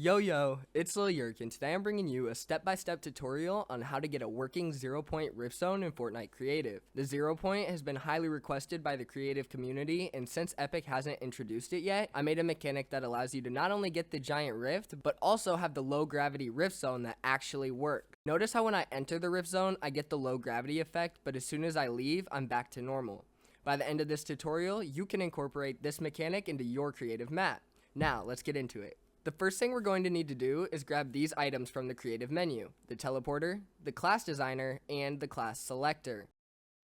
Yo, it's Yerk, and today I'm bringing you a step-by-step tutorial on how to get a working 0-point rift zone in Fortnite Creative. The 0-point has been highly requested by the creative community, and since Epic hasn't introduced it yet, I made a mechanic that allows you to not only get the giant rift, but also have the low gravity rift zone that actually works. Notice how when I enter the rift zone, I get the low gravity effect, but as soon as I leave, I'm back to normal. By the end of this tutorial, you can incorporate this mechanic into your creative map. Now, let's get into it. The first thing we're going to need to do is grab these items from the creative menu: the teleporter, the class designer, and the class selector.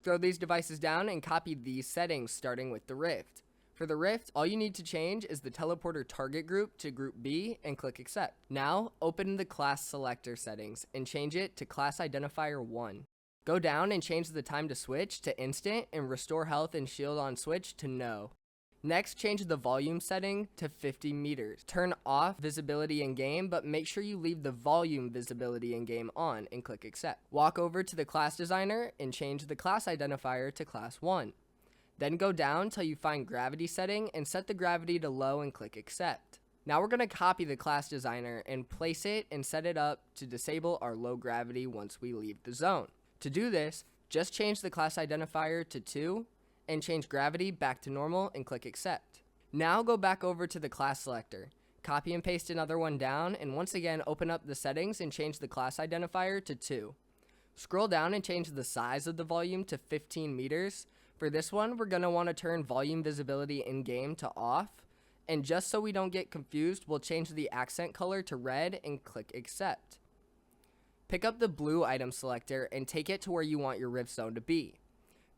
Throw these devices down and copy these settings starting with the rift. For the rift, all you need to change is the teleporter target group to group B and click accept. Now, open the class selector settings and change it to class identifier 1. Go down and change the time to switch to instant and restore health and shield on switch to no. Next, change the volume setting to 50 meters. Turn off visibility in game, but make sure you leave the volume visibility in game on and click accept. Walk over to the class designer and change the class identifier to class 1. Then go down till you find gravity setting and set the gravity to low and click accept. Now we're going to copy the class designer and place it and set it up to disable our low gravity once we leave the zone. To do this, just change the class identifier to 2 and change gravity back to normal and click accept. Now go back over to the class selector, copy and paste another one down, and once again open up the settings and change the class identifier to 2. Scroll down and change the size of the volume to 15 meters. For this one, we're going to want to turn volume visibility in game to off, and just so we don't get confused, we'll change the accent color to red and click accept. Pick up the blue item selector and take it to where you want your rift zone to be.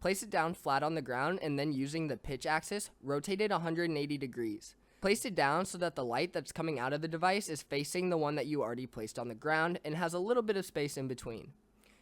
Place it down flat on the ground and then using the pitch axis, rotate it 180 degrees. Place it down so that the light that's coming out of the device is facing the one that you already placed on the ground and has a little bit of space in between.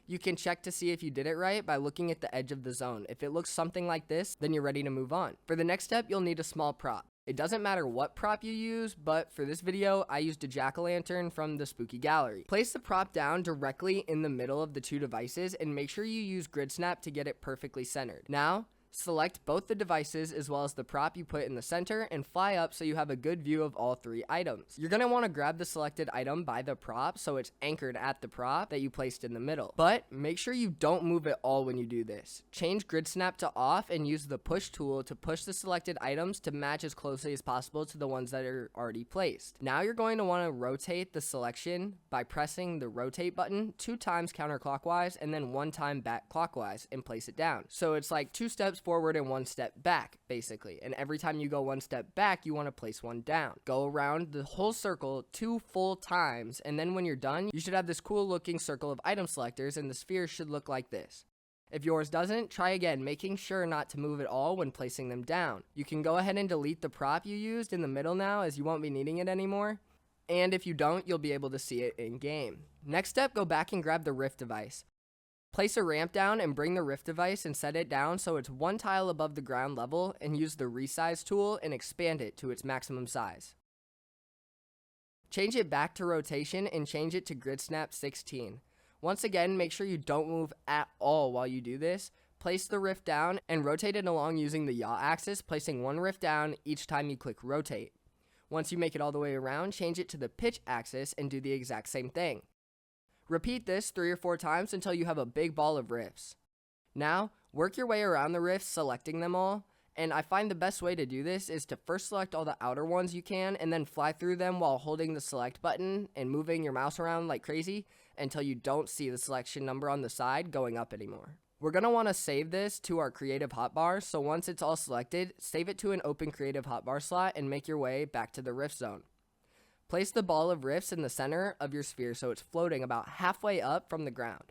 You can check to see if you did it right by looking at the edge of the zone. If it looks something like this, then you're ready to move on. For the next step, you'll need a small prop. It doesn't matter what prop you use, but for this video, I used a jack-o'-lantern from the Spooky Gallery. Place the prop down directly in the middle of the two devices and make sure you use grid snap to get it perfectly centered. Now, select both the devices as well as the prop you put in the center and fly up so you have a good view of all three items. You're going to want to grab the selected item by the prop so it's anchored at the prop that you placed in the middle. But make sure you don't move it all when you do this. Change grid snap to off and use the push tool to push the selected items to match as closely as possible to the ones that are already placed. Now you're going to want to rotate the selection by pressing the rotate button 2 times counterclockwise and then 1 time back clockwise and place it down. So it's like 2 steps forward and 1 step back, basically. And every time you go 1 step back, you want to place 1 down. Go around the whole circle 2 full times, and then when you're done, you should have this cool looking circle of item selectors, and the sphere should look like this. If yours doesn't, try again, making sure not to move it all when placing them down. You can go ahead and delete the prop you used in the middle now, as you won't be needing it anymore. And if you don't, you'll be able to see it in game. Next step, go back and grab the rift device. Place a ramp down and bring the rift device and set it down so it's 1 tile above the ground level, and use the resize tool and expand it to its maximum size. Change it back to rotation and change it to grid snap 16. Once again, make sure you don't move at all while you do this. Place the rift down and rotate it along using the yaw axis, placing 1 rift down each time you click rotate. Once you make it all the way around, change it to the pitch axis and do the exact same thing. Repeat this 3 or 4 times until you have a big ball of rifts. Now, work your way around the rifts, selecting them all, and I find the best way to do this is to first select all the outer ones you can and then fly through them while holding the select button and moving your mouse around like crazy until you don't see the selection number on the side going up anymore. We're going to want to save this to our creative hotbar, so once it's all selected, save it to an open creative hotbar slot and make your way back to the rift zone. Place the ball of rifts in the center of your sphere so it's floating about halfway up from the ground.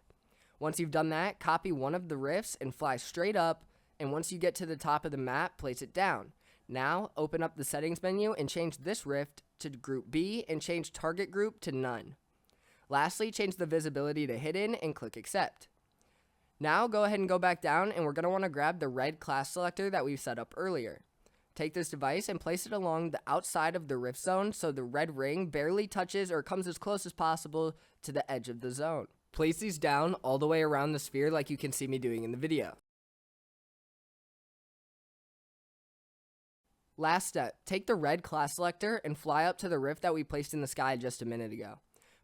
Once you've done that, copy one of the rifts and fly straight up, and once you get to the top of the map, place it down. Now, open up the settings menu and change this rift to group B and change target group to none. Lastly, change the visibility to hidden and click accept. Now, go ahead and go back down, and we're going to want to grab the red class selector that we set up earlier. Take this device and place it along the outside of the rift zone so the red ring barely touches or comes as close as possible to the edge of the zone. Place these down all the way around the sphere like you can see me doing in the video. Last step, take the red class selector and fly up to the rift that we placed in the sky just a minute ago.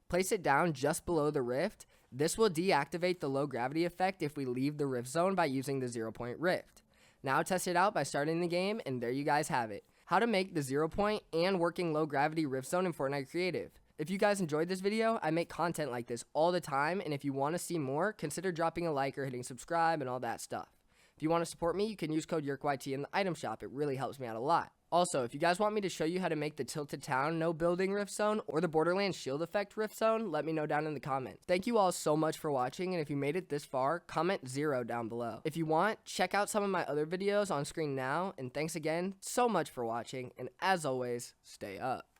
Place it down just below the rift. This will deactivate the low gravity effect if we leave the rift zone by using the 0-point rift. Now test it out by starting the game, and there you guys have it. How to make the 0-point and working low gravity rift zone in Fortnite Creative. If you guys enjoyed this video, I make content like this all the time, and if you want to see more, consider dropping a like or hitting subscribe and all that stuff. If you want to support me, you can use code YerkYT in the item shop. It really helps me out a lot. Also, if you guys want me to show you how to make the Tilted Town no building rift zone or the Borderlands shield effect rift zone, let me know down in the comments. Thank you all so much for watching, and if you made it this far, comment 0 down below. If you want, check out some of my other videos on screen now, and thanks again so much for watching, and as always, stay up.